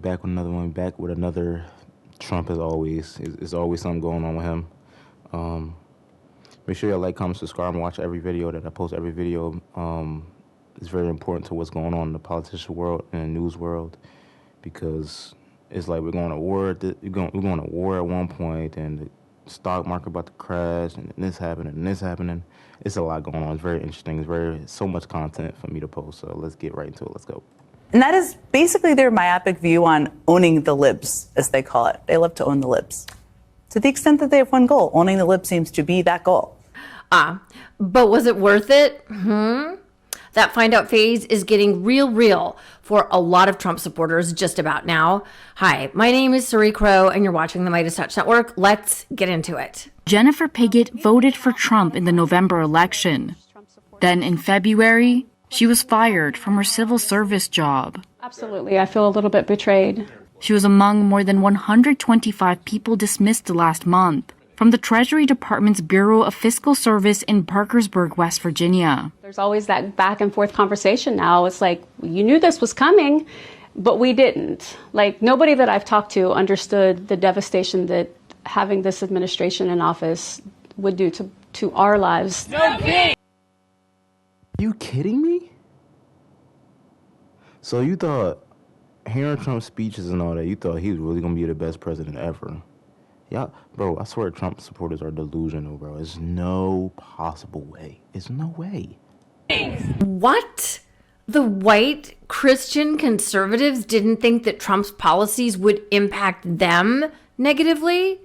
back with another one. Back with another Trump as always. There's always something going on with him. Make sure you like, comment, subscribe, and watch every video that I post. Every video is very important to what's going on in the politician world and the news world, because it's like we're going to war. We're going to war at one point, and the stock market about to crash, and this happening, and this happening. It's a lot going on. It's very interesting. It's so much content for me to post. So let's get right into it. Let's go. And that is basically their myopic view on owning the libs, as they call it. They love to own the libs. To the extent that they have one goal, owning the libs seems to be that goal. But was it worth it? That find out phase is getting real for a lot of Trump supporters just about now. Hi, my name is Suri Crow, and you're watching the Midas Touch Network. Let's get into it. Jennifer Piggott voted for Trump in the November election. Then in February, she was fired from her civil service job. Absolutely. I feel a little bit betrayed. She was among more than 125 people dismissed last month from the Treasury Department's Bureau of Fiscal Service in Parkersburg, West Virginia. There's always that back and forth conversation now. It's like, you knew this was coming, but we didn't. Like, nobody that I've talked to understood the devastation that having this administration in office would do to our lives. Are you kidding me? So you thought, hearing Trump's speeches and all that, you thought he was really going to be the best president ever. Yeah, bro, I swear Trump supporters are delusional, bro. There's no possible way. There's no way. What? The white Christian conservatives didn't think that Trump's policies would impact them negatively?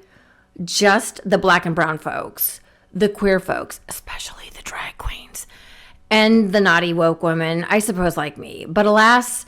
Just the black and brown folks, the queer folks, especially the drag queens, and the naughty woke women, I suppose, like me. But alas,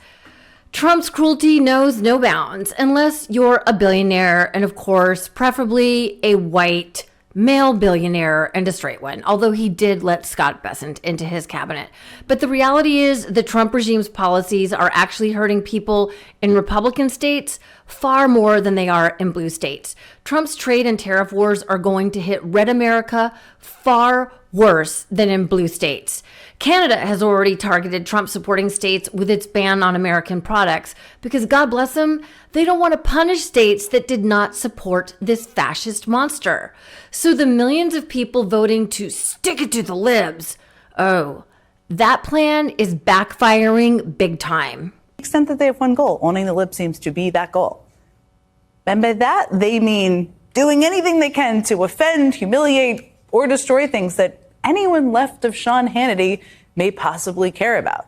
Trump's cruelty knows no bounds unless you're a billionaire, and of course, preferably a white male billionaire and a straight one, although he did let Scott Bessent into his cabinet. But the reality is the Trump regime's policies are actually hurting people in Republican states far more than they are in blue states. Trump's trade and tariff wars are going to hit red America far worse than in blue states. Canada has already targeted Trump-supporting states with its ban on American products because, God bless them, they don't want to punish states that did not support this fascist monster. So the millions of people voting to stick it to the libs, oh, that plan is backfiring big time. To the extent that they have one goal, owning the libs seems to be that goal. And by that, they mean doing anything they can to offend, humiliate, or destroy things that anyone left of Sean Hannity may possibly care about.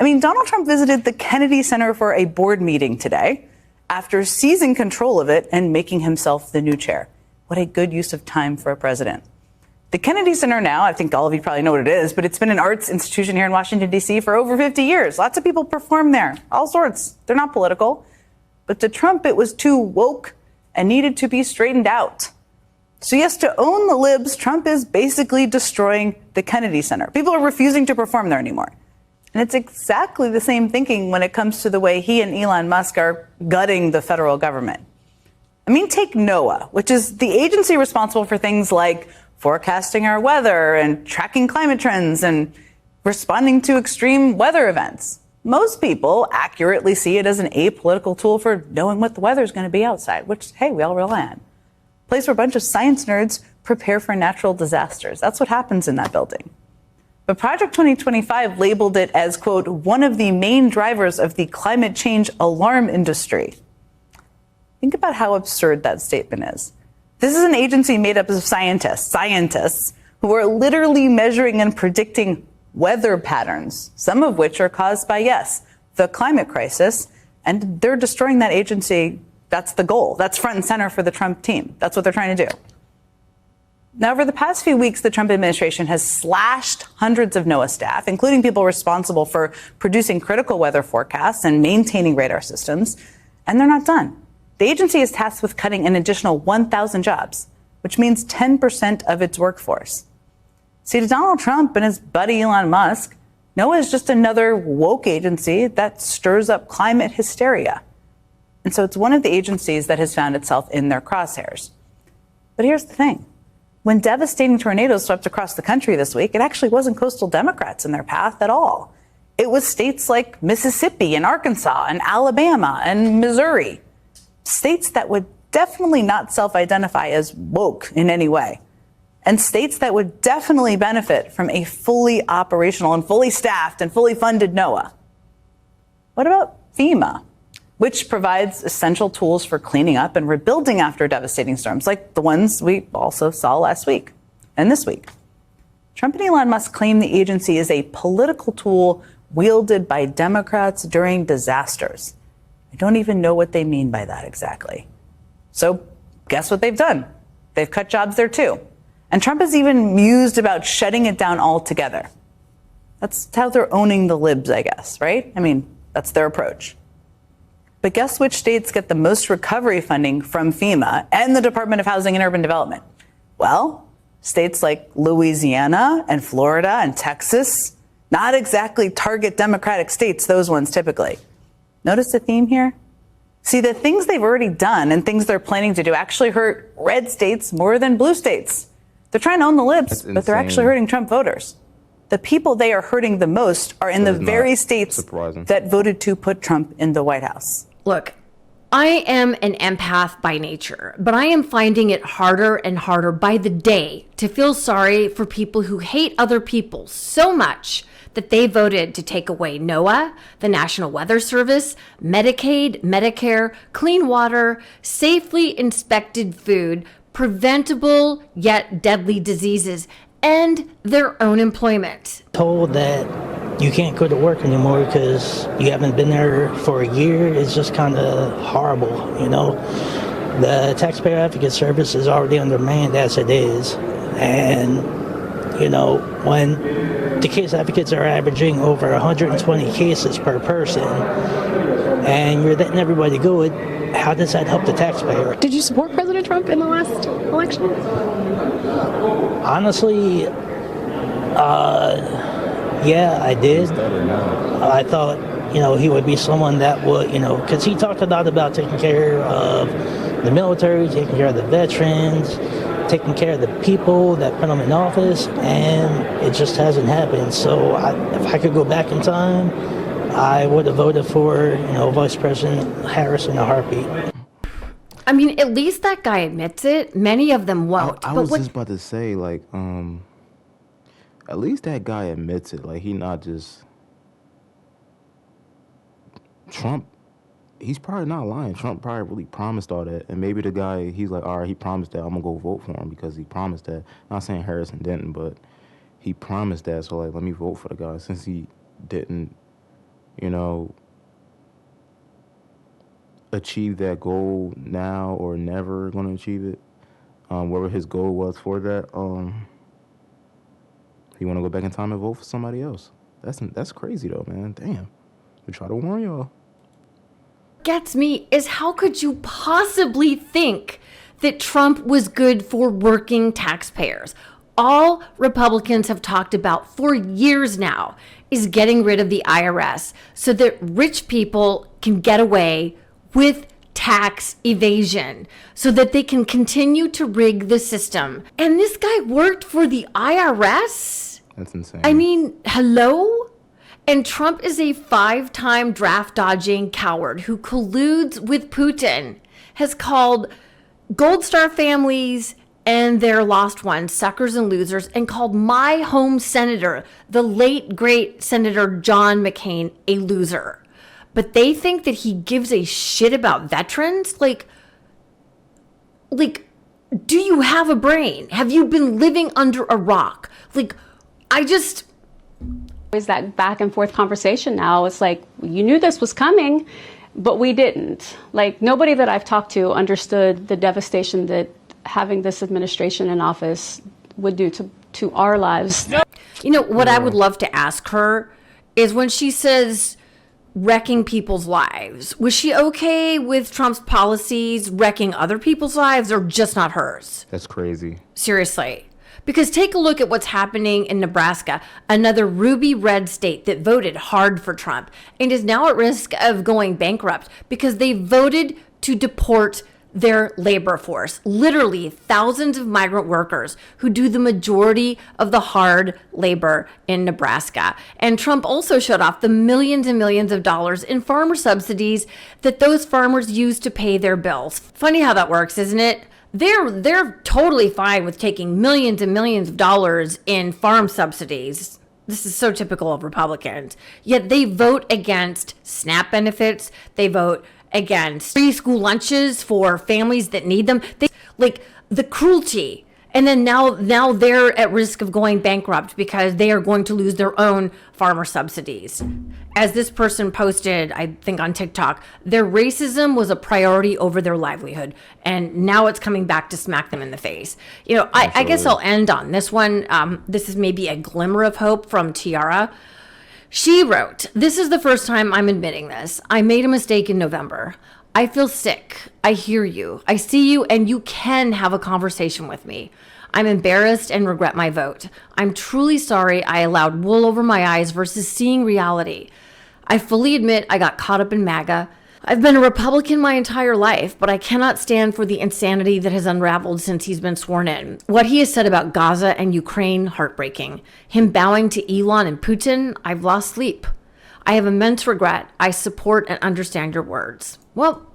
I mean, Donald Trump visited the Kennedy Center for a board meeting today after seizing control of it and making himself the new chair. What a good use of time for a president. The Kennedy Center now, I think all of you probably know what it is, but it's been an arts institution here in Washington, D.C. for over 50 years. Lots of people perform there, all sorts. They're not political. But to Trump, it was too woke and needed to be straightened out. So yes, to own the libs, Trump is basically destroying the Kennedy Center. People are refusing to perform there anymore. And it's exactly the same thinking when it comes to the way he and Elon Musk are gutting the federal government. I mean, take NOAA, which is the agency responsible for things like forecasting our weather and tracking climate trends and responding to extreme weather events. Most people accurately see it as an apolitical tool for knowing what the weather is going to be outside, which, hey, we all rely on. Place where a bunch of science nerds prepare for natural disasters. That's what happens in that building. But Project 2025 labeled it as, quote, one of the main drivers of the climate change alarm industry. Think about how absurd that statement is. This is an agency made up of scientists who are literally measuring and predicting weather patterns, some of which are caused by, yes, the climate crisis, and they're destroying that agency. That's the goal. That's front and center for the Trump team. That's what they're trying to do. Now, over the past few weeks, the Trump administration has slashed hundreds of NOAA staff, including people responsible for producing critical weather forecasts and maintaining radar systems, and they're not done. The agency is tasked with cutting an additional 1,000 jobs, which means 10% of its workforce. See, to Donald Trump and his buddy Elon Musk, NOAA is just another woke agency that stirs up climate hysteria. And so it's one of the agencies that has found itself in their crosshairs. But here's the thing. When devastating tornadoes swept across the country this week, it actually wasn't coastal Democrats in their path at all. It was states like Mississippi and Arkansas and Alabama and Missouri, states that would definitely not self-identify as woke in any way, and states that would definitely benefit from a fully operational and fully staffed and fully funded NOAA. What about FEMA, which provides essential tools for cleaning up and rebuilding after devastating storms, like the ones we also saw last week and this week? Trump and Elon Musk claim the agency is a political tool wielded by Democrats during disasters. I don't even know what they mean by that exactly. So guess what they've done? They've cut jobs there too. And Trump has even mused about shutting it down altogether. That's how they're owning the libs, I guess, right? I mean, that's their approach. But guess which states get the most recovery funding from FEMA and the Department of Housing and Urban Development? Well, states like Louisiana and Florida and Texas, not exactly target Democratic states, those ones typically. Notice the theme here? See, the things they've already done and things they're planning to do actually hurt red states more than blue states. They're trying to own the libs, but they're actually hurting Trump voters. The people they are hurting the most are in the very states that voted to put Trump in the White House. Look, I am an empath by nature, but I am finding it harder and harder by the day to feel sorry for people who hate other people so much that they voted to take away NOAA, the National Weather Service, Medicaid, Medicare, clean water, safely inspected food, preventable yet deadly diseases, and their own employment. Told that you can't go to work anymore because you haven't been there for a year is just kind of horrible, you know. The Taxpayer Advocate Service is already undermanned as it is, and you know, when the case advocates are averaging over 120 cases per person and you're letting everybody go, how does that help the taxpayer? Did you support President Trump in the last election? Honestly, yeah, I did. I thought, you know, he would be someone that would, you know, because he talked a lot about taking care of the military, taking care of the veterans, taking care of the people that put him in office, and it just hasn't happened. So if I could go back in time, I would have voted for, you know, Vice President Harris in a heartbeat. I mean, at least that guy admits it. Many of them won't. I was just about to say, like, at least that guy admits it. Like, he not just Trump. He's probably not lying. Trump probably really promised all that. And maybe the guy, he's like, all right, he promised that. I'm going to go vote for him because he promised that. Not saying Harrison didn't, but he promised that. So, like, let me vote for the guy since he didn't, you know, achieve that goal now or never going to achieve it. Whatever his goal was for that, he want to go back in time and vote for somebody else. That's crazy, though, man. Damn. We try to warn y'all. Gets me is how could you possibly think that Trump was good for working taxpayers? All Republicans have talked about for years now is getting rid of the IRS so that rich people can get away with tax evasion, so that they can continue to rig the system. And this guy worked for the IRS? That's insane. I mean, hello? And Trump is a 5-time draft-dodging coward who colludes with Putin, has called Gold Star families and their lost ones suckers and losers, and called my home senator, the late, great Senator John McCain, a loser. But they think that he gives a shit about veterans? Like, do you have a brain? Have you been living under a rock? Like, Always that back and forth conversation now. It's like, you knew this was coming, but we didn't. Like, nobody that I've talked to understood the devastation that having this administration in office would do to our lives. You know, what I would love to ask her is when she says wrecking people's lives, was she okay with Trump's policies wrecking other people's lives or just not hers? That's crazy. Seriously. Because take a look at what's happening in Nebraska, another ruby red state that voted hard for Trump and is now at risk of going bankrupt because they voted to deport their labor force, literally thousands of migrant workers who do the majority of the hard labor in Nebraska. And Trump also showed off the millions and millions of dollars in farmer subsidies that those farmers use to pay their bills. Funny how that works, isn't it? They're totally fine with taking millions and millions of dollars in farm subsidies. This is so typical of Republicans. Yet they vote against SNAP benefits. They vote against free school lunches for families that need them. Like the cruelty. And then now they're at risk of going bankrupt because they are going to lose their own farmer subsidies. As this person posted, I think on TikTok, their racism was a priority over their livelihood. And now it's coming back to smack them in the face. You know, I guess I'll end on this one. This is maybe a glimmer of hope from Tiara. She wrote, "This is the first time I'm admitting this. I made a mistake in November. I feel sick. I hear you. I see you, and you can have a conversation with me. I'm embarrassed and regret my vote. I'm truly sorry I allowed wool over my eyes versus seeing reality. I fully admit I got caught up in MAGA. I've been a Republican my entire life, but I cannot stand for the insanity that has unraveled since he's been sworn in. What he has said about Gaza and Ukraine, heartbreaking. Him bowing to Elon and Putin, I've lost sleep. I have immense regret. I support and understand your words." Well,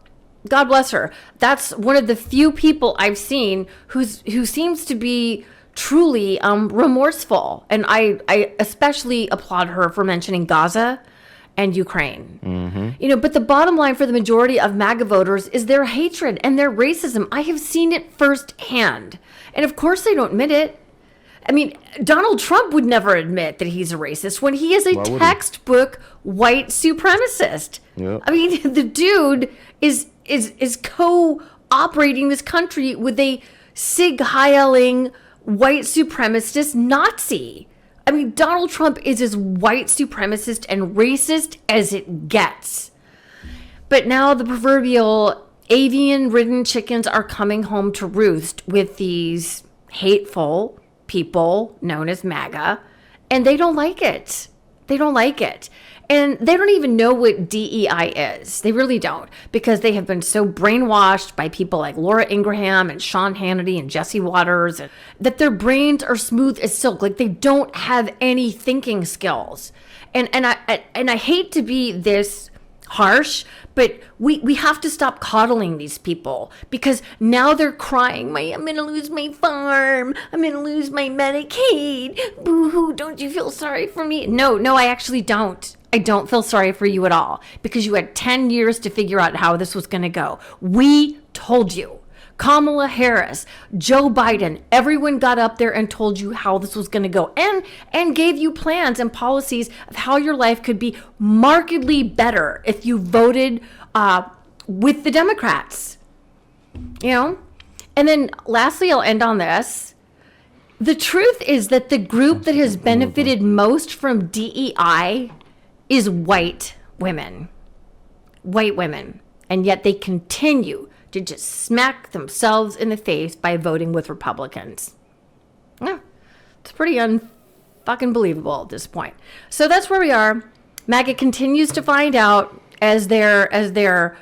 God bless her. That's one of the few people I've seen who seems to be truly remorseful. And I especially applaud her for mentioning Gaza and Ukraine. Mm-hmm. You know, but the bottom line for the majority of MAGA voters is their hatred and their racism. I have seen it firsthand. And of course they don't admit it. I mean, Donald Trump would never admit that he's a racist when he is a textbook white supremacist. Yep. I mean, the dude is co-operating this country with a Sig Heiling white supremacist Nazi. I mean, Donald Trump is as white supremacist and racist as it gets. But now the proverbial avian-ridden chickens are coming home to roost with these hateful people known as MAGA, and they don't like it. They don't like it. And they don't even know what DEI is. They really don't, because they have been so brainwashed by people like Laura Ingraham and Sean Hannity and Jesse Waters that their brains are smooth as silk. Like they don't have any thinking skills. And I hate to be this harsh, but we have to stop coddling these people, because now they're crying, I'm going to lose my farm. I'm going to lose my Medicaid. Boo-hoo, don't you feel sorry for me? No, I actually don't. I don't feel sorry for you at all, because you had 10 years to figure out how this was going to go. We told you. Kamala Harris, Joe Biden, everyone got up there and told you how this was going to go, and gave you plans and policies of how your life could be markedly better if you voted with the Democrats. You know? And then lastly, I'll end on this. The truth is that the group that has benefited most from DEI is white women. White women. And yet they continue to just smack themselves in the face by voting with Republicans. Yeah, it's pretty unfucking believable at this point. So that's where we are. MAGA continues to find out as their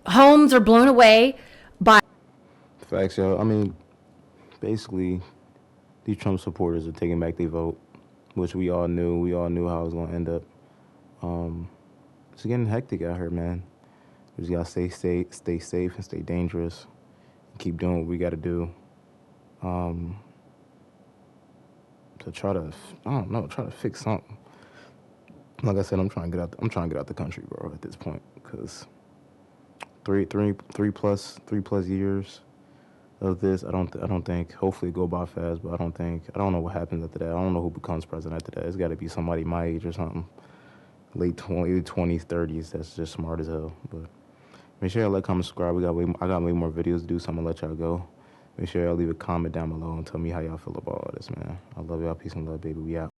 homes are blown away by. Facts, yo. I mean, basically, these Trump supporters are taking back their vote, which we all knew. We all knew how it was going to end up. It's getting hectic out here, man. We just gotta stay safe and stay dangerous. And keep doing what we gotta do. To try to fix something. Like I said, I'm trying to get out the country, bro, at this point, because three plus years of this, I don't think. Hopefully, it go by fast, but I don't know what happens after that. I don't know who becomes president after that. It's got to be somebody my age or something, late 20s, 30s. That's just smart as hell. But make sure y'all like, comment, subscribe. I got way more videos to do, so I'm gonna let y'all go. Make sure y'all leave a comment down below and tell me how y'all feel about all this, man. I love y'all. Peace and love, baby. We out.